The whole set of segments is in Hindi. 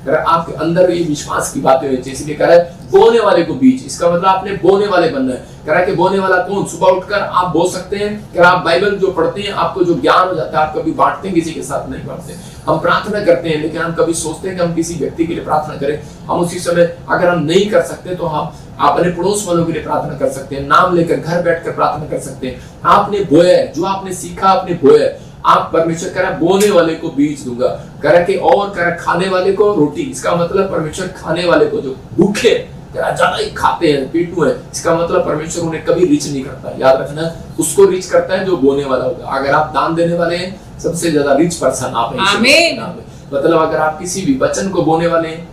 आपके अंदर ये विश्वास की बातें होनी चाहिए। इसलिए कह रहा है बोने वाले को बीज, इसका मतलब आपने बोने वाले बनना है। कह रहा है कि बोने वाला कौन? सुबह उठकर आप बो सकते हैं। कह रहा आप बाइबल जो पढ़ते हैं, आपको जो ज्ञान हो जाता है, आप कभी बांटते हैं, किसी के साथ नहीं बांटते। हम प्रार्थना करते हैं, लेकिन हम कभी सोचते हैं कि हम किसी व्यक्ति के लिए प्रार्थना करें। हम उसी समय अगर हम नहीं कर सकते तो हम अपने पड़ोस वालों के लिए प्रार्थना कर सकते हैं, नाम लेकर घर बैठकर प्रार्थना कर सकते हैं। आपने बोया है, जो आपने सीखा आपने बोया है। आप परमेश्वर कह रहा है बोने वाले को बीज दूंगा, कह रहा कि और कह रहा खाने वाले को रोटी। इसका मतलब परमेश्वर खाने वाले को, जो भूखे ज्यादा ही खाते हैं, पेटू है, इसका मतलब परमेश्वर उन्हें कभी रिच नहीं करता। याद रखना, उसको रिच करता है जो बोने वाला होगा। अगर आप दान देने वाले हैं, सबसे ज्यादा रिच पर्सन आप हैं। मतलब अगर आप किसी भी वचन को बोने वाले हैं,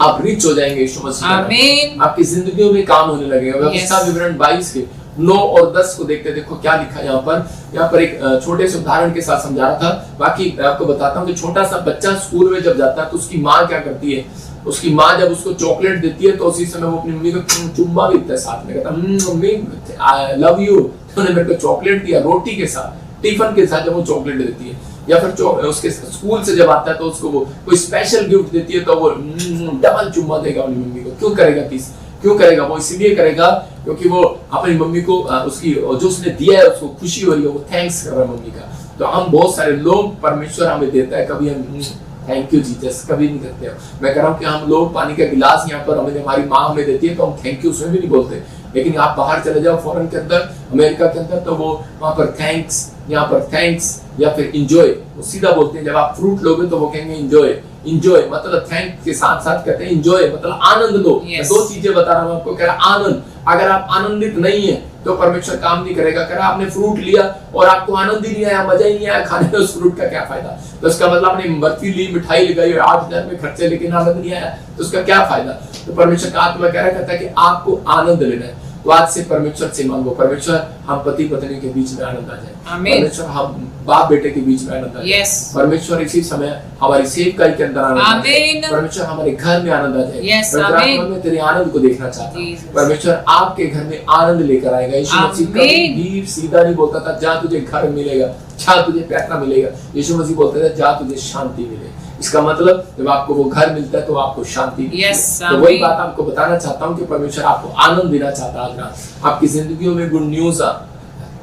आप रिच हो जाएंगे यीशु मसीह। आपकी जिंदगियों में काम होने लगेगा। व्यवस्था विवरण 22 के 9 और 10 को देखते देखो क्या लिखा है यहाँ पर एक छोटे से उदाहरण के साथ समझा रहा था। बाकी मैं आपको बताता हूँ कि छोटा सा बच्चा स्कूल में जब जाता है तो उसकी माँ क्या करती है। उसकी माँ जब उसको चॉकलेट देती है तो उसी समय वो अपनी मम्मी को चुम्मा भी देता है, साथ में कहता मम्मी आई लव यू, तूने मेरे को चॉकलेट दिया, रोटी के साथ, टिफिन के साथ जब वो चॉकलेट देती है। या फिर उसके स्कूल से जब आता है तो उसको वो कोई स्पेशल गिफ्ट देती है तो वो डबल चुम्मा देगा अपनी मम्मी को। क्यों करेगा? क्यों करेगा? वो इसलिए करेगा क्योंकि वो अपनी मम्मी को उसकी जो उसने दिया है उसको खुशी हो रही है, वो थैंक्स कर रहा है मम्मी का। तो हम बहुत सारे लोग, परमेश्वर हमें देता है, कभी हम थैंक यू जीसस कभी नहीं करते हैं। मैं कह रहा हूँ कि हम लोग पानी का गिलास यहाँ पर हमारी माँ हमें देती है तो हम थैंक यू उसमें भी नहीं बोलते। लेकिन आप बाहर चले जाओ फॉरेन के अंदर, अमेरिका के अंदर, तो वो वहाँ पर थैंक्स, यहाँ पर थैंक्स या फिर इंजॉय वो सीधा बोलते हैं। जब आप फ्रूट लोगे तो वो कहेंगे इंजॉय। इंजॉय मतलब थैंक के साथ साथ कहते हैं इंजॉय मतलब आनंद लो। दो चीजें बता रहा हूँ आपको। कह रहा आनंद, अगर आप आनंदित नहीं है तो परमेश्वर काम नहीं करेगा। कह रहा आपने फ्रूट लिया और आपको आनंद ही नहीं आया, मजा ही नहीं आया खाने में, उस फ्रूट का क्या फायदा? तो इसका मतलब आपने बर्फी ली, मिठाई लगाई और 8,000 में खर्चे, लेकिन आनंद नहीं आया, तो उसका क्या फायदा? तो परमेश्वर का आत्मा कह रहा कहता है कि आपको आनंद लेना है तो आज से परमेश्वर से मांगो। परमेश्वर हम पति पत्नी के बीच में आनंद आ जाए, परमेश्वर हम बाप बेटे के बीच में आनंद आ जाए, परमेश्वर इसी समय हमारी सेवकाई के अंदर आनंद आ जाए, परमेश्वर हमारे घर में आनंद आ जाए। मैं तेरे आनंद को देखना चाहता हूँ। परमेश्वर आपके घर में आनंद लेकर आएगा। यीशु मसीह कभी सीधा नहीं बोलता था जा तुझे घर मिलेगा, जा तुझे पैसा मिलेगा। यीशु मसीह बोलता था जा तुझे शांति मिलेगी। इसका मतलब जब आपको वो घर मिलता है तो आपको शांति मिलती है। तो वही बात आपको बताना चाहता हूँ कि परमेश्वर आपको आनंद देना चाहता है। आपकी जिंदगियों में गुड न्यूज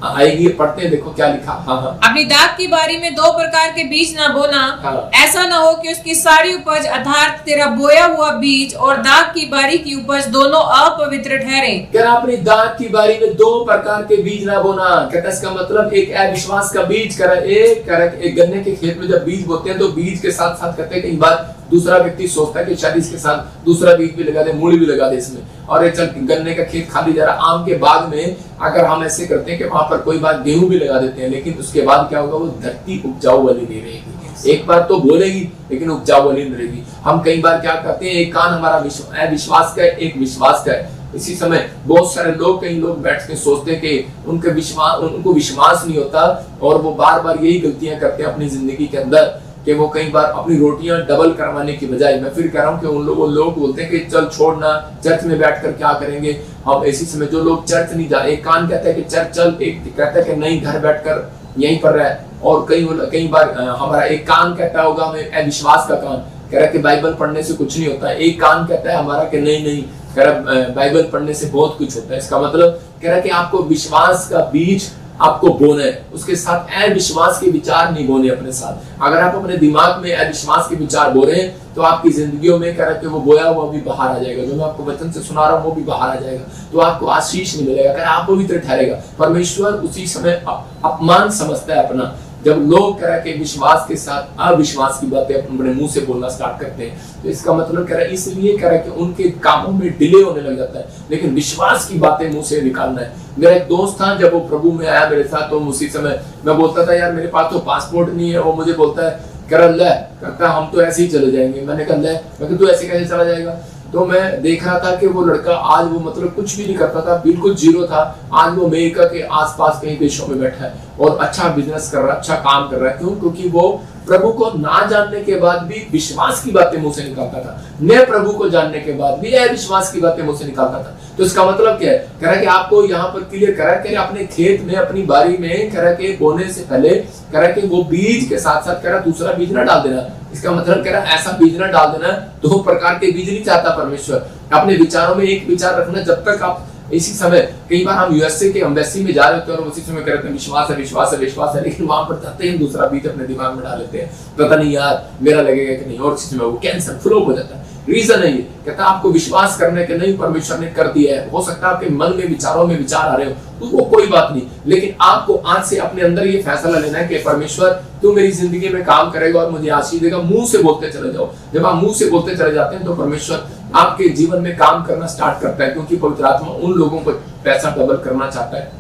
आएगी। पढ़ते हैं, देखो क्या लिखा। हाँ। अपनी दाख की बारी में 2 प्रकार के बीज ना बोना। हाँ। ऐसा ना हो कि उसकी सारी उपज अर्थात तेरा बोया हुआ बीज और दाख की बारी की उपज दोनों अपवित्र ठहरे। क्या अपनी दाख की बारी में 2 प्रकार के बीज ना बोना? कहता इसका मतलब एक अविश्वास का बीज एक गन्ने के खेत में जब बीज बोते हैं तो बीज के साथ साथ कहते हैं कई बार दूसरा व्यक्ति सोचता है कि शायद इसके साथ दूसरा बीज भी लगा दे, मूली भी लगा दे इसमें, और एक चल गन्ने का खेत खाली जा रहा। आम के बाग में अगर हम ऐसे करते हैं कि वहां पर कोई बात गेहूं भी लगा देते हैं, लेकिन उसके बाद क्या होगा, वो धरती उपजाऊ वाली नहीं रहेगी। एक बार तो बोलेगी लेकिन उपजाऊ वाली नहीं रहेगी। हम कई बार क्या करते हैं, एक कान हमारा विश्वास का है, एक विश्वास का है। इसी समय बहुत सारे लोग, कई लोग बैठ के सोचते हैं कि उनको विश्वास नहीं होता और वो बार बार यही गलतियां करते हैं अपनी जिंदगी के अंदर कि वो कई बार अपनी रोटियां डबल करवाने की बजाय, मैं फिर कह रहा हूँ कि उन लोग बोलते हैं कि चल छोड़ना, चर्च में बैठकर क्या करेंगे हम। इसी समय जो लोग चर्च नहीं जा, एक कान कहता है कि चर्च चल, एक कहता है कि नहीं घर बैठकर यहीं पर रह। और कई बार हमारा एक कान कहता होगा हमें अविश्वास का कान, कह रहा है कि बाइबल पढ़ने से कुछ नहीं होता है। एक कान कहता है हमारा कि नहीं कह रहा बाइबल पढ़ने से बहुत कुछ होता है। इसका मतलब कह रहा है कि आपको विश्वास का बीज आपको बोना है, उसके साथ अविश्वास के विचार नहीं बोने अपने साथ। अगर आप अपने दिमाग में अविश्वास के विचार बो रहे हैं तो आपकी जिंदगियों में कह रहा है कि वो बोया हुआ भी बाहर आ जाएगा, जो मैं आपको वचन से सुना रहा हूँ वो भी बाहर आ जाएगा, तो आपको आशीष नहीं मिलेगा, कह रहा आप पवित्र ठहरेगा। परमेश्वर उसी समय अपमान समझता है अपना, जब लोग कह रहा है कि विश्वास के साथ अविश्वास की बातें अपने मुंह से बोलना स्टार्ट करते हैं। तो इसका मतलब कह रहा है इसलिए कह रहा है कि उनके कामों में डिले होने लग जाता है, लेकिन विश्वास की बातें मुंह से निकालना है। मेरा एक दोस्त था, जब वो प्रभु में आया मेरे साथ, तो उसी समय मैं बोलता था यार मेरे पास तो पासपोर्ट नहीं है। वो मुझे बोलता है कहता हम तो ऐसे ही चले जाएंगे। मैंने कहा तू ऐसे कैसे चला जाएगा? तो मैं देख रहा था कि वो लड़का आज वो मतलब कुछ भी नहीं करता था, बिल्कुल जीरो था। आज वो अमेरिका के आसपास कई देशों में बैठा है और अच्छा बिजनेस कर रहा है, अच्छा काम कर रहा है। क्यों? क्योंकि वो प्रभु को ना जानने के बाद भी विश्वास की बातें मुंह से निकालता था, मैं प्रभु को जानने के बाद भी अविश्वास की बातें मुंह से निकालता था। तो इसका मतलब क्या है? कह रहा है कि आपको यहाँ पर क्लियर करा है कि अपने खेत में, अपनी बारी में, कह रहा है कि बोने से पहले कह रहा है कि वो बीज के साथ साथ कह रहा दूसरा बीज ना डाल देना। इसका मतलब कह रहा है ऐसा बीज ना डाल देना, 2 प्रकार के बीज नहीं चाहता परमेश्वर। अपने विचारों में एक विचार रखना, जब तक आप इसी समय, कई बार हम यूएसए के एम्बेसी में जा रहे होते हैं और उसी समय कहते हैं विश्वास है विश्वास है विश्वास है, लेकिन वहां पर जाते ही दूसरा बीज अपने दिमाग में डाल लेते हैं, पता नहीं यार मेरा लगेगा कि नहीं, और इसी समय वो कैंसर फ्लॉप हो जाता है। रीजन है ये, कहता है आपको विश्वास करने के नहीं परमेश्वर ने कर दिया है। हो सकता है आपके मन में विचारों में विचार आ रहे हो, तो वो कोई बात नहीं, लेकिन आपको आज से अपने अंदर ये फैसला लेना है कि परमेश्वर तू मेरी जिंदगी में काम करेगा और मुझे आशीष देगा। मुंह से बोलते चले जाओ। जब आप मुंह से बोलते चले जाते हैं तो परमेश्वर आपके जीवन में काम करना स्टार्ट करता है, क्योंकि पवित्र आत्मा उन लोगों को पैसा डबल करना चाहता है,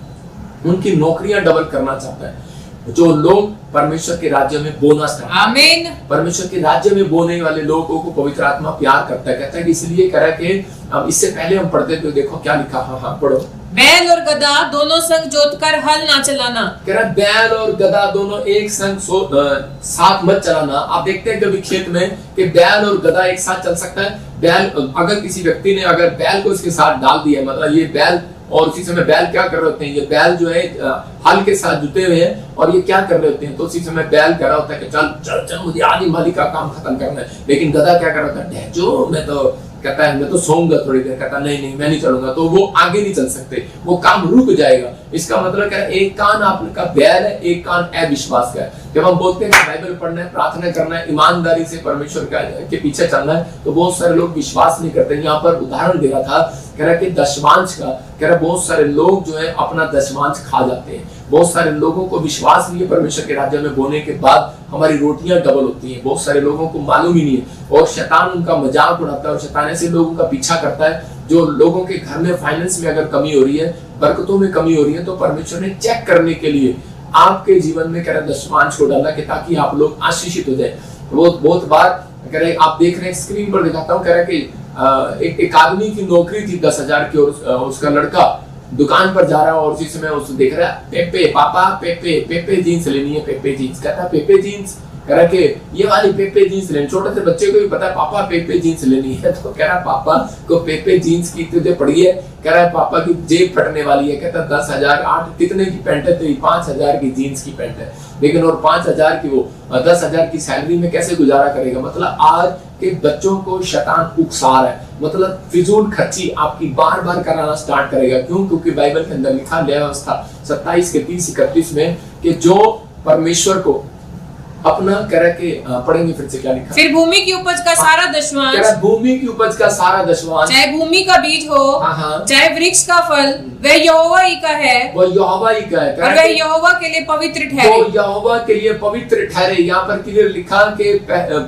उनकी नौकरियां डबल करना चाहता है जो लोग परमेश्वर के राज्य में बोना स्टार्ट। आमीन। परमेश्वर के राज्य में बोने वाले लोगों को पवित्र आत्मा प्यार करता है। कहता है कि इसलिए कह रहा है कि अब इससे पहले हम पढ़ते थे, देखो क्या लिखा। हाँ पढ़ो। बैल और गधा दोनों संग जोतकर हल ना चलाना। कह रहा है बैल और गधा दोनों एक संग साथ मत चलाना। आप देखते हैं कभी खेत में कि बैल और गधा एक साथ चल सकता है। बैल, अगर किसी व्यक्ति ने अगर बैल को इसके साथ डाल दिया, मतलब ये बैल, और उसी समय बैल क्या कर रहे होते हैं, ये बैल जो है हल के साथ जुटे हुए हैं और ये क्या कर रहे होते हैं, तो उसी समय बैल कह रहा होता है कि चल चल चल मुझे आधी माली का काम खत्म करना है, लेकिन गधा क्या कर रहा होता है, जो मैं तो कहता है मैं तो सोऊंगा थोड़ी देर, कहता नहीं नहीं मैं नहीं चलूंगा, तो वो आगे नहीं चल सकते, वो काम रुक जाएगा। इसका मतलब क्या है, एक कान आपका बैल है, एक कान अविश्वास का है। जब हम बोलते हैं कि बाइबल पढ़ना है, प्रार्थना करना है, ईमानदारी से परमेश्वर के पीछे चलना है, तो बहुत सारे लोग विश्वास नहीं करते। यहाँ पर उदाहरण दे रहा था, कह रहा कि दशमांश का, कह रहा बहुत सारे लोग जो है अपना दशमांश खा जाते हैं। बहुत सारे लोगों को विश्वास नहीं है परमेश्वर के राज्य में बोने के बाद हमारी रोटियां डबल होती हैं। बहुत सारे लोगों को मालूम ही नहीं है, और शैतान उनका मजाक उड़ाता है, और शैतान ऐसे लोगों का पीछा करता है जो लोगों के घर में फाइनेंस में अगर कमी हो रही है, बरकतों में कमी हो रही है, तो परमेश्वर ने चेक करने के लिए आपके जीवन में कह रहा दशमांश को डाला कि ताकि आप लोग आशीषित हो जाए। वो बहुत बार कह रहे, आप देख रहे हैं स्क्रीन पर दिखाता हूँ, कह रहा कि एक आदमी की नौकरी थी 10,000 की, और उसका लड़का दुकान पर जा रहा है और उसी समय उसको देख रहा है, पेपे पापा पेपे जीन्स लेनी है, पेपे जीन्स। कहता है पेपे जीन्स, कह रहा कि ये वाली पेपे जीन्स लेनी। छोटे से बच्चे को भी पता है पापा पेपे जीन्स लेनी है, तो कह रहा पापा को पेपे जीन्स की तुझे पड़ी है, कह रहा है पापा की जेब फटने वाली है। कहता 10,000 8 कितने की पैंट है तेरी? 5,000 की जीन्स की पैंट है, लेकिन और 5,000 की वो 10,000 की सैलरी में कैसे गुजारा करेगा। मतलब आज के बच्चों को शैतान उकसा रहा है, मतलब फिजूल खर्ची आपकी बार बार कराना स्टार्ट करेगा। क्यों? क्योंकि बाइबल के अंदर लिखा न्याय व्यवस्था 27 के 30-31 में कि जो परमेश्वर को अपना कह रहा कि पढ़ेंगे फिर से क्या लिखा, फिर भूमि की उपज का सारा दशमांश, भूमि की उपज का सारा दशमांश, चाहे भूमि का बीज हो, चाहे वृक्ष का फल, वह यहोवा ही का है, वह यहोवा ही का है, और वह यहोवा के लिए पवित्र ठहरे। वो यहोवा के लिए पवित्र ठहरे। यहाँ पर क्लियर लिखा कि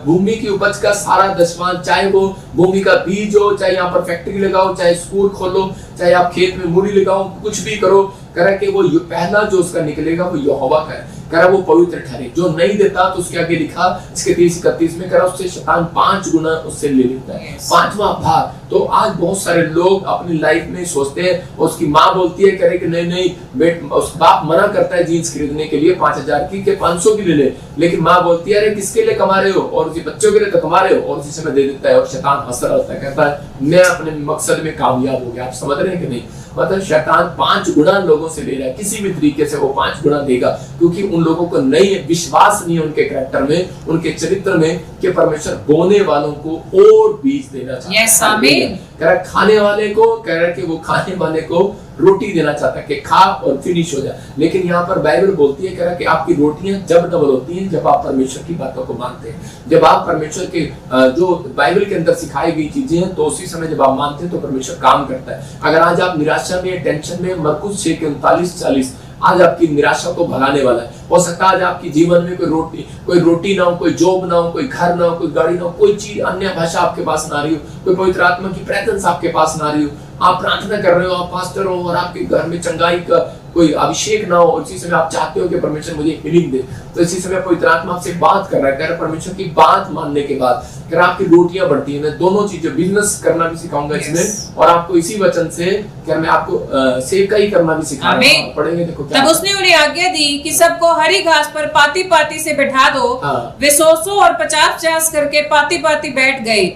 भूमि की उपज का सारा दशमांश, चाहे वो भूमि का बीज हो, चाहे यहाँ पर फैक्ट्री लगाओ, चाहे स्कूल खोलो, चाहे आप खेत में मूली लगाओ, कुछ भी करो, कह रहा कि वो पहला जो उसका निकलेगा वो यहोवा का है, कह रहा वो पवित्र ठहरे। जो नहीं देता तो उसके आगे लिखा इसके 30-31 में, कह रहा उससे शैतान 5 गुना उससे ले लेता है, 5वां भाग। तो आज बहुत सारे लोग अपनी लाइफ में सोचते हैं, उसकी माँ बोलती है, कह रहे कि नहीं नहीं बेट, उस बाप मना करता है जीन्स खरीदने के लिए 5,000 की के 500 की ले ले, लेकिन माँ बोलती है अरे किसके लिए कमा रहे हो, और उसी बच्चों के लिए तो कमा रहे हो, और उसी समय दे देता है, और शैतान हंस रहा होता है, कहता है मैं अपने मकसद में कामयाब हो गया। आप समझ रहे हैं कि नहीं? मतलब शैतान 5 गुना लोगों से ले रहा है, किसी भी तरीके से वो 5 गुना देगा, क्योंकि उन लोगों को नहीं विश्वास नहीं है उनके कैरेक्टर में, उनके चरित्र में, कि परमेश्वर बोने वालों को और बीज देना चाहता है। यस आमीन। कह रहा खाने वाले को, कह रहा कि वो खाने वाले को रोटी देना चाहता है कि खा और फिनिश हो जाए। लेकिन यहाँ पर बाइबल बोलती है, कह रहा कि आपकी रोटियां जब डबल होती हैं जब आप परमेश्वर की बातों को मानते हैं, जब आप परमेश्वर के जो बाइबल के अंदर सिखाई गई चीजें हैं, तो उसी समय जब आप मानते हैं तो परमेश्वर काम करता है। अगर आज आप निराशा में, टेंशन में, मरकुस 6 के 39-40 आज आपकी निराशा को भगाने वाला है। हो सकता है आज आपके जीवन में कोई रोटी ना हो, कोई जॉब ना हो, कोई घर ना हो, कोई गाड़ी ना हो, कोई चीज अन्य भाषा आपके पास ना रही हो, कोई पवित्र आत्मा की प्रेजेंस आपके पास ना रही हो, आप प्रार्थना कर रहे हो, आप पास्टर हो और आपके घर में चंगाई का कोई अभिषेक ना हो, इसी समय आप चाहते हो कि परमेश्वर मुझे हीलिंग दे, तो इसी समय पवित्र आत्मा आपसे बात कर रहा है। कह रहा परमेश्वर की बात मानने के बाद कह रहा आपकी रोटियां बढ़ती है। मैं दोनों चीजें, बिजनेस करना भी सिखाऊंगा इसमें, और आपको इसी वचन से क्या मैं आपको सेवकाई करना भी सिखाऊंगा। पढ़ेंगे देखो क्या। तब उसने उन्हें आज्ञा दी कि सबको हरी घास पर पाती पाती से बैठा दो। वे 100 और 50 करके पाती पाती बैठ गए।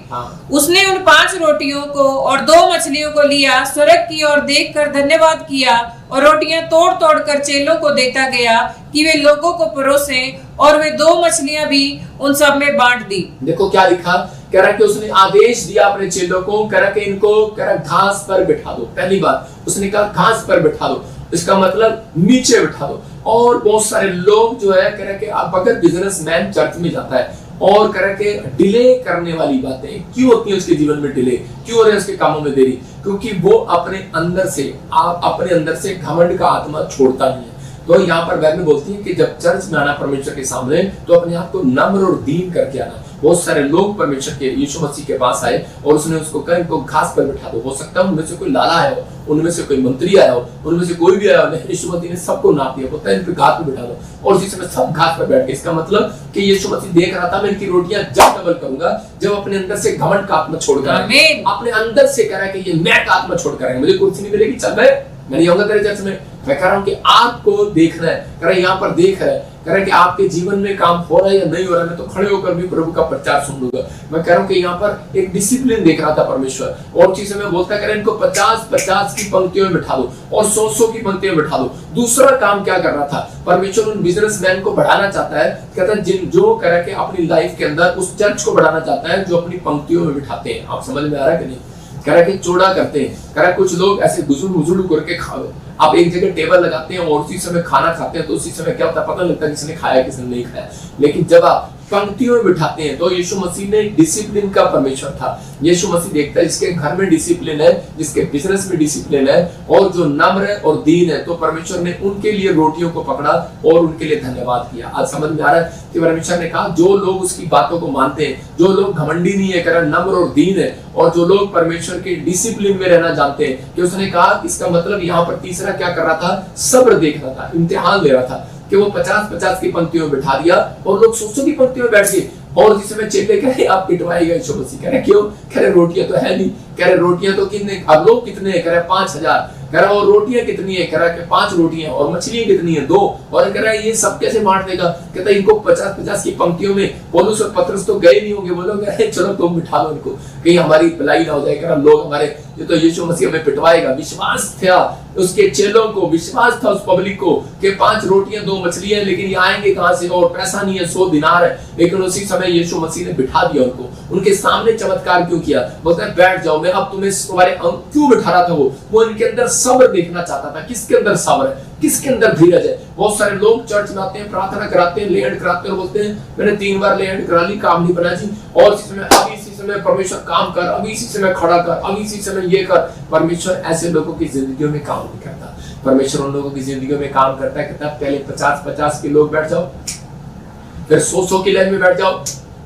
उसने उन 5 रोटियों को और 2 मछलियों को लिया, स्वर्ग की ओर देखकर धन्यवाद किया और रोटियां तोड़ तोड़ कर चेलों को देता गया कि वे लोगों को परोसे, और वे 2 मछलियां भी उन सब में बांट दी। देखो क्या लिखा, कह रहा कि उसने आदेश दिया अपने चेलों को, कह रहा कि इनको कह रहा घास पर बिठा दो। पहली बात उसने कहा घास पर बिठा दो, इसका मतलब नीचे बिठा दो। और बहुत सारे लोग जो है कह रहा कि अब अगर बिजनेसमैन चर्च में जाता है और कह रहा कि डिले करने वाली बातें क्यों होती है उसके जीवन में, डिले क्यों हो रहे हैं उसके कामों में देरी, क्योंकि वो अपने अंदर से घमंड का आत्मा छोड़ता नहीं है। तो यहाँ पर बाइबल बोलती है कि जब चर्च में आना परमेश्वर के सामने तो अपने आप को नम्र और दीन करके आना। बहुत सारे लोग परमेश्वर के यीशु मसीह के पास आए और उसने उसको कहा इनको घास पर बिठा दो। हो सकता है उनमें से कोई लाला आया हो, उनमें से कोई मंत्री आया हो, उनमें से कोई भी आया हो, यीशु मसीह ने सबको नाप दिया, बोलता है इन पे घास पर बिठा दो, और उसी समय सब घास पर बैठ गए। इसका मतलब कि यीशु मसीह देख रहा था मैं इनकी रोटियां जब डबल करूंगा जब अपने अंदर से घमंड का आत्मा छोड़कर अपने अंदर से कह रहा है कि ये मैं का आत्मा छोड़कर आएंगे, मुझे कुर्सी नहीं मिलेगी, चल मैं नहीं आऊंगा तेरे चर्च में। मैं कह रहा हूं कि आपको देखना है, कह रहा है यहाँ पर देख रहा है, कह रहा है कि आपके जीवन में काम हो रहा है या नहीं हो रहा है, मैं तो खड़े होकर भी प्रभु का प्रचार सुन लूंगा। मैं कह रहा हूं कि यहाँ पर एक डिसिप्लिन देख रहा था परमेश्वर, और चीजें में बोलता है इनको 50-50 की पंक्तियों में बिठा दो और 100-100 की पंक्तियों में बिठा दो। दूसरा काम क्या कर रहा था परमेश्वर, उन बिजनेसमैन को बढ़ाना चाहता है। कहता है जिन जो कह रहा है कि अपनी लाइफ के अंदर उस चर्च को बढ़ाना चाहता है जो अपनी पंक्तियों में बिठाते हैं। आप समझ में आ रहा है कि नहीं? कह रहा है कि चौड़ा करते हैं, कह रहा है कुछ लोग ऐसे गुजुड़ करके खाओ, आप एक जगह टेबल लगाते हैं और उसी समय खाना खाते हैं, तो उसी समय क्या होता है पता नहीं लगता किसने खाया किसने नहीं खाया। लेकिन जब आप पंक्तियों में बिठाते हैं तो यीशु मसीह ने डिसिप्लिन का परमेश्वर था। यीशु मसीह देखता है जिसके घर में डिसिप्लिन है, जिसके बिजनेस में डिसिप्लिन है और जो नम्र है और दीन है, तो परमेश्वर ने उनके लिए रोटियों को पकड़ा और उनके लिए धन्यवाद किया। आज समझ में आ रहा है कि परमेश्वर ने कहा जो लोग उसकी बातों को मानते हैं, जो लोग घमंडी नहीं है, कह रहा नम्र और दीन है, और जो लोग परमेश्वर के डिसिप्लिन में रहना जानते हैं, कि उसने कहा इसका मतलब यहाँ पर तीसरा क्या कर रहा था, सब्र देख रहा था, इम्तिहान ले रहा था कि वो 50-50 की पंक्तियों में बिठा दिया और लोग 100-100 की पंक्तियों में बैठ गए। और जिस समय चेले कह रहे आप पिटवाएगा यीशु मसीह, कह रहे क्यों, कह रहे रोटियां तो है नहीं, कह रहे रोटियां तो कितने, अब लोग कितने हैं, कह रहे 5000, कह रहा और रोटियां कितनी है, कह रहा है 5 रोटियां, और मछलियां कितनी है 2, और कह रहा है ये सब कैसे बांट देगा। कहता है इनको 50-50 की पंक्तियों में। पौलुस और पतरस तो गए नहीं होंगे, वो लोग कह रहे चलो तुम बिठा दो इनको, कहीं हमारी भलाई ना हो जाए, कह रहा लोग हमारे ये तो यीशु मसीह हमें पिटवाएगा। विश्वास था उसके चेलों को, विश्वास था उस पब्लिक को कि 5 रोटियां 2 मछलियां, लेकिन ये आएंगे कहां से, और पैसा नहीं है, 100 दिनार है। लेकिन उसी समय यीशु मसीह ने बिठा दिया उनको, उनके सामने चमत्कार क्यों किया, बोलता है बैठ जाओ, मैं अब तुम्हें तुम्हारे क्यों बिठा रहा था, वो इनके अंदर सब्र देखना चाहता था। किसके अंदर सब्र है, किसके अंदर धीरज है। बहुत सारे लोग चर्च में आते हैं, प्रार्थना कराते हैं, लेहड़ कराते हैं और बोलते हैं मैंने 3 बार लेहड़ करा ली, काम नहीं बना जी, और इसी समय अभी इसी समय परमेश्वर काम कर, अभी इसी समय खड़ा कर, अभी इसी समय ये कर। परमेश्वर ऐसे लोगों की जिंदगियों में काम नहीं करता। परमेश्वर उन लोगों की जिंदगियों में काम करता है, कहता है पहले 50-50 के लोग बैठ जाओ, फिर 100-100 की लाइन में बैठ जाओ,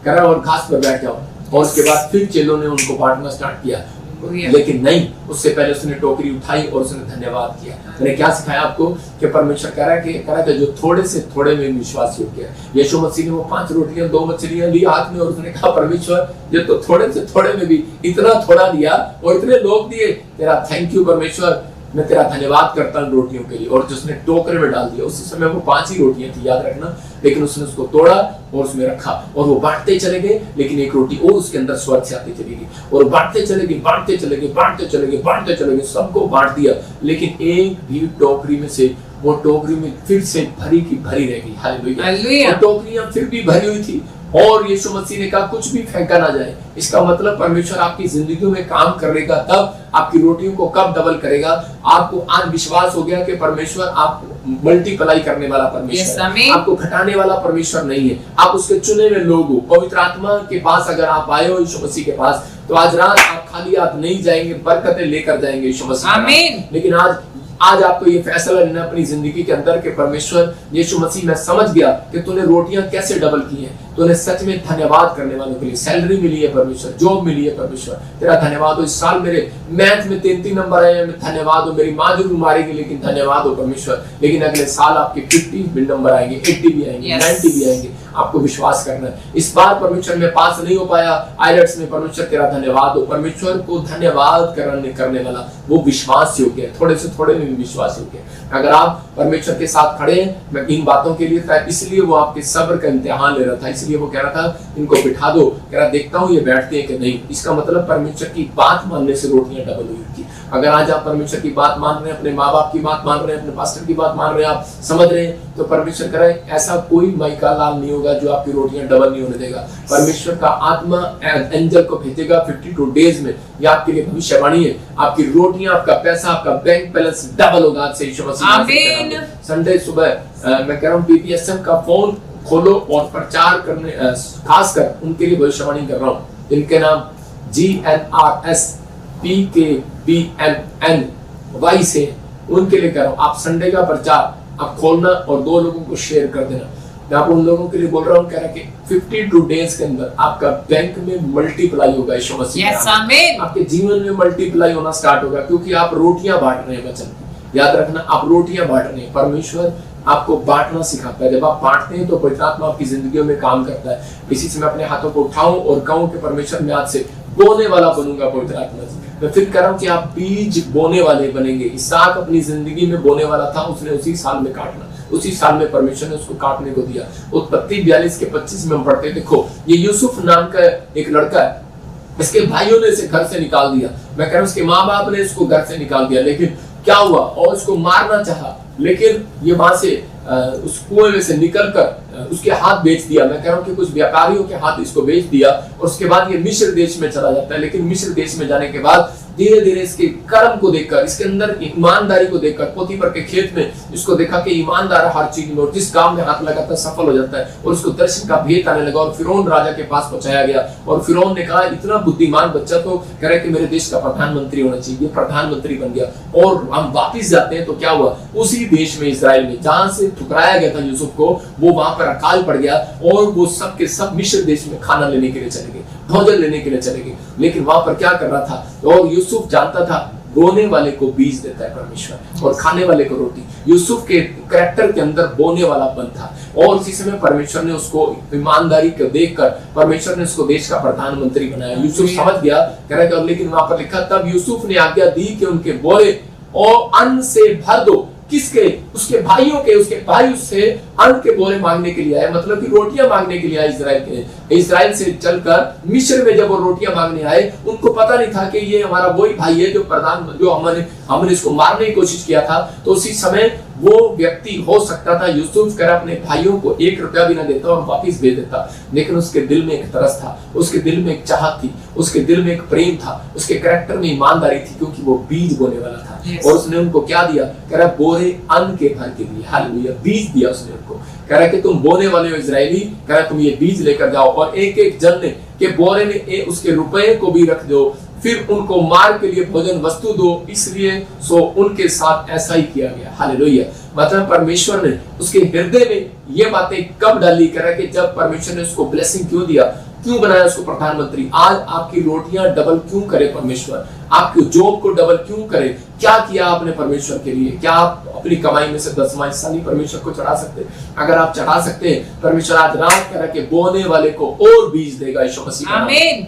कह रहा और घास पर बैठ जाओ, और उसके बाद फिर चेलों ने उनको बांटना स्टार्ट किया। लेकिन नहीं, उससे पहले उसने टोकरी उठाई और उसने धन्यवाद किया। मैंने क्या सिखाया आपको कि परमेश्वर कह रहा है कि जो थोड़े से थोड़े में विश्वास योग्य है। यीशु मसीह ने वो 5 रोटियां 2 मछलियां ली हाथ में और उसने कहा परमेश्वर ये तो थोड़े से थोड़े में भी इतना थोड़ा दिया और इतने लोग दिए, तेरा थैंक यू परमेश्वर, मैं तेरा धन्यवाद करता हूँ रोटियों के लिए। और जिसने टोकरे में डाल दिया, उसी समय वो 5 ही रोटियां थी, याद रखना, लेकिन उसने उसको तोड़ा और उसमें रखा और वो बांटते चले गए। लेकिन एक रोटी और उसके अंदर स्वर्ग से आती चली गई और बांटते चले गए, बांटते चले गए, बांटते चले गए, बांटते चले गए, सबको बांट दिया। लेकिन एक भी टोकरी में से, वो टोकरी में फिर से भरी की भरी रह गई। हालेलुया। टोकरियां फिर भी भरी हुई थी और यीशु मसीह ने कहा कुछ भी फेंका ना जाए। इसका मतलब परमेश्वर आपकी जिंदगी में काम करेगा तब, आपकी रोटियों को कब डबल करेगा। आपको आज विश्वास हो गया कि परमेश्वर आपको मल्टीप्लाई करने वाला परमेश्वर है, आपको घटाने वाला परमेश्वर नहीं है। आप उसके चुने हुए लोग हो। पवित्र आत्मा के पास अगर आप आए हो यीशु मसीह के पास, तो आज रात आप खाली हाथ नहीं जाएंगे, बरकतें लेकर जाएंगे यीशु मसीह। आमीन। लेकिन आज आपको ये फैसला लेना अपनी जिंदगी के अंदर कि परमेश्वर यीशु मसीह, मैं समझ गया कि तूने रोटियां कैसे डबल की हैं, तूने सच में धन्यवाद करने वालों के लिए सैलरी मिली है परमेश्वर, जॉब मिली है परमेश्वर, तेरा धन्यवाद हो। इस साल मेरे मैथ में 3 नंबर आए हैं, धन्यवाद हो। मेरी माँ जरूर मारेगी लेकिन धन्यवाद हो परमेश्वर। लेकिन अगले साल आपके 50 नंबर आएंगे, 80 भी आएंगे, 90 भी आएंगे। आपको विश्वास करना है। इस बार परमेश्वर में पास नहीं हो पाया आईलेट्स में, परमेश्वर तेरा धन्यवाद हो। परमेश्वर को धन्यवाद करने वाला वो विश्वास योग्य है, थोड़े से थोड़े में भी विश्वास योग्य है। अगर आप परमेश्वर के साथ खड़े हैं, मैं इन बातों के लिए था, इसलिए वो आपके सब्र का इम्तिहान ले रहा था, इसलिए वो कह रहा था इनको बिठा दो, कह रहा देखता हूँ ये बैठते हैं कि नहीं। इसका मतलब परमेश्वर की बात मानने से रोटियां डबल हुई थी। अगर आज आप परमेश्वर की बात मान रहे हैं, अपने माँ बाप की बात मान रहे हैं, अपने पास्टर की बात मान रहे हैं, आप समझ रहे हैं, तो परमेश्वर कह रहा है ऐसा कोई माइका लाल नहीं होगा जो आपकी रोटियां डबल नहीं होने देगा। परमेश्वर का आत्मा एंजल को भेजेगा 52 डेज में। यह आपके लिए भविष्यवाणी है। आपकी रोटियां, आपका पैसा, आपका बैंक बैलेंस डबल होगा आज से यीशु मसीह। संडे सुबह मैं कह रहा हूँ PPSM का फोन खोलो और प्रचार करने, खासकर उनके लिए भविष्यवाणी कर रहा हूँ जिनके नाम GNRS PKBMN Y से, उनके लिए कर रहा हूँ। आप संडे का प्रचार आप खोलना और 2 लोगों को शेयर कर देना। मैं आप उन लोगों के लिए बोल रहा हूँ, कह रहा कि 52 डेज के अंदर आपका बैंक में मल्टीप्लाई होगा यीशु मसीह। आपके जीवन में मल्टीप्लाई होना स्टार्ट होगा, क्योंकि आप रोटियां बांट रहे हैं। वचन याद रखना, आप रोटियां बांट रहे हैं। परमेश्वर आपको बांटना सिखाता है। जब आप बांटते हैं तो पवित्र आत्मा आपकी जिंदगी में काम करता है। इसी से मैं अपने हाथों को उठाऊं और कहूं कि परमेश्वर मैं आज से बोने वाला बनूंगा। पवित्र आत्मा से मैं फिर कह रहा हूं कि आप बीज बोने वाले बनेंगे। इसहाक अपनी जिंदगी में बोने वाला था, उसने उसी साल में काटना, उसी साल में परमेश्वर ने उसको काटने को दिया। उत्पत्ति 42 के 25 में हम पढ़ते, देखो ये यूसुफ नाम का एक लड़का है, इसके भाइयों ने इसे घर से निकाल दिया। मैं कह रहा हूं उसके माँ बाप ने इसको घर से निकाल दिया, लेकिन क्या हुआ, और उसको मारना चाहा, लेकिन ये वहां से उस कुएं में से निकलकर उसके हाथ बेच दिया। मैं कह रहा हूँ कि कुछ व्यापारियों के हाथ इसको बेच दिया और उसके बाद ये मिस्र देश में चला जाता है। लेकिन मिस्र देश में जाने के बाद धीरे धीरे इसके कर्म को देखकर, इसके अंदर ईमानदारी को देखकर, पोतीफर के खेत में इसको देखा कि ईमानदार हर चीज में, और जिस काम में हाथ लगाता है सफल हो जाता है, और उसको दर्शन का भेद आने लगा और फिरौन राजा के पास पहुंचाया गया। और फिरौन ने कहा इतना बुद्धिमान बच्चा तो कह रहा है कि मेरे देश का प्रधानमंत्री होना चाहिए। ये प्रधानमंत्री बन गया। और हम वापिस जाते हैं तो क्या हुआ, उसी देश में इस्राएल में जहां से ठुकराया गया था यूसुफ को, वो वहां पर अकाल पड़ गया और वो सब के सब मिस्र देश में खाना लेने के लिए चले गए, भोजन लेने के लिए चले गए। लेकिन वहां पर क्या कर रहा था, और यूसुफ जानता था बोने वाले को बीज देता है परमेश्वर और खाने वाले को रोटी। यूसुफ के कैरेक्टर के अंदर बोने वाला पन था, और उसी समय परमेश्वर ने उसको ईमानदारी को देखकर परमेश्वर ने उसको देश का प्रधानमंत्री बनाया। यूसुफ समझ गया, कह रहा है, लेकिन वहां पर लिखा तब यूसुफ ने आज्ञा दी कि उनके बोरे और अन्न से भर दो। किसके? उसके भाइयों के। उसके भाई उससे अन्न के बोरे मांगने के लिए आए, मतलब कि रोटियां मांगने के लिए आए। इस्राएल से चलकर मिस्र में जब वो रोटियां मांगने आए, उनको पता नहीं था कि ये हमारा वही भाई है जो हमने इसको मारने की कोशिश किया था। तो उसी समय वो व्यक्ति हो सकता था यूसुफ कर अपने भाइयों को 1 रुपया भी ना देता और वापिस भेज देता, लेकिन उसके दिल में एक तरस था, उसके दिल में एक चाहत थी, उसके दिल में एक प्रेम था, उसके कैरेक्टर में ईमानदारी थी, क्योंकि वो बीज बोने वाला था। और उसने उनको क्या दिया, कह रहा बोरे अन्न के भर के लिए, हालेलुया, बीज दिया उसने उनको। कह रहा कि तुम बोने वाले हो इजरायली, कह रहा तुम ये बीज लेकर जाओ और एक एक जन ने के बोरे में उसके रुपए को भी रख दो, फिर उनको मार के लिए भोजन वस्तु दो। इसलिए सो उनके साथ ऐसा ही किया गया। हालेलुया। मतलब परमेश्वर ने उसके हृदय में ये बातें कब डाली, करा कि जब परमेश्वर ने उसको ब्लेसिंग क्यों दिया, क्यों बनाया उसको प्रधानमंत्री। आज आपकी रोटियां डबल क्यों करे परमेश्वर, आपकी जॉब को डबल क्यों करे, क्या किया आपने परमेश्वर के लिए? क्या आप अपनी कमाई में से 10वां हिस्सा नहीं परमेश्वर को चढ़ा सकते? अगर आप चढ़ा सकते हैं, परमेश्वर आज रात कह रहा कि बोने वाले को और बीज देगा यीशु मसीह,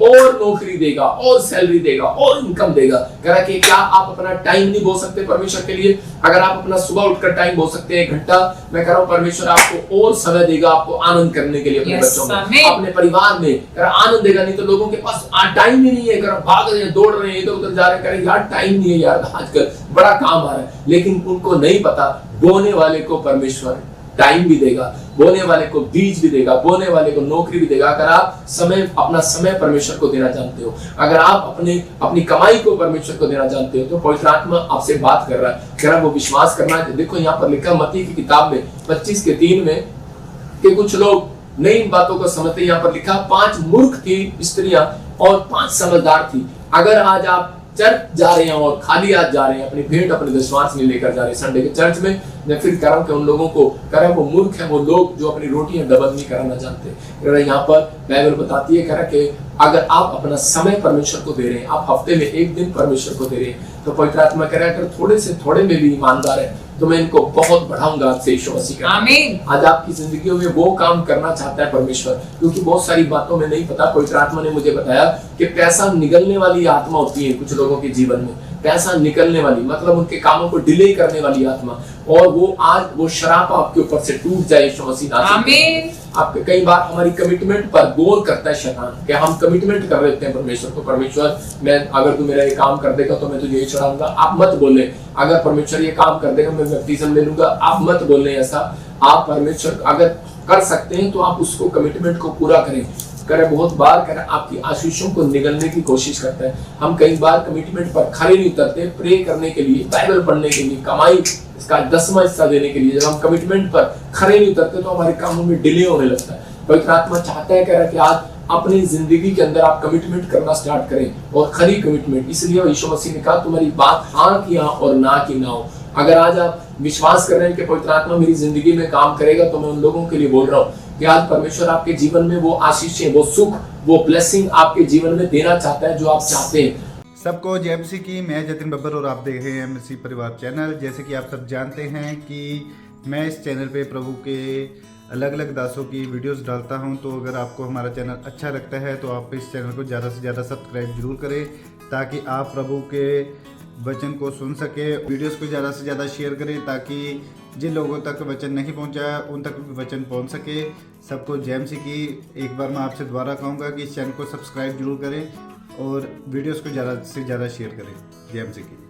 और नौकरी देगा, और सैलरी देगा, और इनकम देगा। कह रहा कि क्या आप अपना टाइम नहीं बो सकते परमेश्वर के लिए? अगर आप अपना सुबह उठकर टाइम बो सकते हैं 1 घंटा, मैं कह रहा हूं परमेश्वर आपको और समय देगा, आपको आनंद करने के लिए, अपने बच्चों में, अपने परिवार में आनंद देगा। नहीं तो लोगों के पास टाइम ही नहीं है, भाग रहे हैं, दौड़ रहे हैं, इधर उधर जा रहे हैं, कह यार टाइम नहीं है यार, आजकल बड़ा काम आ रहा है। लेकिन उनको नहीं पता बोने वाले को परमेश्वर टाइम भी देगा, बोने वाले को बीज भी देगा, बोने वाले को नौकरी भी देगा। अगर आप अपना समय परमेश्वर को देना जानते हो, अगर आप अपनी कमाई को परमेश्वर को देना जानते हो, तो पवित्र आत्मा आपसे बात कर रहा है, कह रहा है वो विश्वास करना है। देखो यहाँ पर लिखा मत्ती की किताब में 25:3 में कि कुछ लोग नई बातों को समझते। यहाँ पर लिखा 5 मूर्ख थी स्त्रियां और 5 समझदार थी। अगर आज आप चर्च जा रहे हैं और खाली हाथ जा रहे हैं, अपनी भेंट अपने विश्वास नहीं लेकर जा रहे संडे के चर्च में, मैं फिर कह रहा हूं कि उन लोगों को कह रहा है वो मूर्ख है, वो लोग जो अपनी रोटियां डबल नहीं कराना जानते। यहाँ पर बाइबल बताती है, कह रहा कि अगर आप अपना समय परमेश्वर को दे रहे हैं, आप हफ्ते में 1 दिन परमेश्वर को दे रहे हैं, तो पवित्र आत्मा कह रहा है अगर थोड़े से थोड़े में भी ईमानदार है तो मैं इनको बहुत बढ़ाऊंगा आज से यीशु मसीह का। आमीन। आज आपकी जिंदगियों में वो काम करना चाहता है परमेश्वर, क्योंकि बहुत सारी बातों में नहीं पता। पवित्र आत्मा ने मुझे बताया कि पैसा निगलने वाली आत्मा होती है कुछ लोगों के जीवन में, पैसा निकलने वाली, मतलब उनके कामों को डिले करने वाली आत्मा, और वो आज वो शराब आपके ऊपर से टूट जाए यीशु मसीह। आमीन। आपके कई बार हमारी कमिटमेंट पर गोल करता है शैतान कि हम कमिटमेंट कर रहे हैं परमेश्वर को, परमेश्वर मैं अगर तू मेरा ये काम कर देगा तो मैं तुझे ये चढ़ाऊंगा, आप मत बोले। अगर परमेश्वर ये काम कर देगा मैं बपतिस्म ले लूंगा, आप मत बोलने ऐसा। आप परमेश्वर अगर कर सकते हैं तो आप उसको कमिटमेंट को पूरा करें। बहुत बार आपकी आशीषों को निगलने की कोशिश करता है। हम कई बार कमिटमेंट पर खड़े नहीं उतरते, प्रे करने के लिए, बाइबल पढ़ने के लिए, कमाई इसका 10वां हिस्सा देने के लिए। जब हम कमिटमेंट पर खड़े नहीं उतरते तो हमारे कामों में डिले होने लगता है। पवित्र आत्मा चाहता है कि आज अपनी जिंदगी के अंदर आप कमिटमेंट करना स्टार्ट करें और खरी कमिटमेंट। इसलिए यीशु मसीह ने कहा तुम्हारी बात हाँ की हाँ और ना की ना हो। अगर आज आप विश्वास कर रहे हैं कि पवित्र आत्मा मेरी जिंदगी में काम करेगा, तो मैं उन लोगों के लिए बोल रहा हूँ कि आज परमेश्वर आपके जीवन में वो आशीषें, वो सुख, वो ब्लेसिंग आपके जीवन में देना चाहता है जो आप चाहते हैं। सबको जय मसीह की। मैं जतिन बब्बर और आप देख रहे हैं मसीह परिवार चैनल। जैसे कि आप सब जानते हैं कि मैं इस चैनल पे प्रभु के अलग अलग दासों की वीडियोस डालता हूं, तो अगर आपको हमारा चैनल अच्छा लगता है तो आप इस चैनल को ज़्यादा से ज़्यादा सब्सक्राइब जरूर करें, ताकि आप प्रभु के वचन को सुन सके। वीडियोस को ज़्यादा से ज़्यादा शेयर करें ताकि जिन लोगों तक वचन नहीं पहुंचा उन तक भी वचन पहुंच सके। सबको जय मसीह की। एक बार मैं आपसे दोबारा कहूँगा कि इस चैनल को सब्सक्राइब जरूर करें और वीडियोस को ज़्यादा से ज़्यादा शेयर करें। जय मसीह की।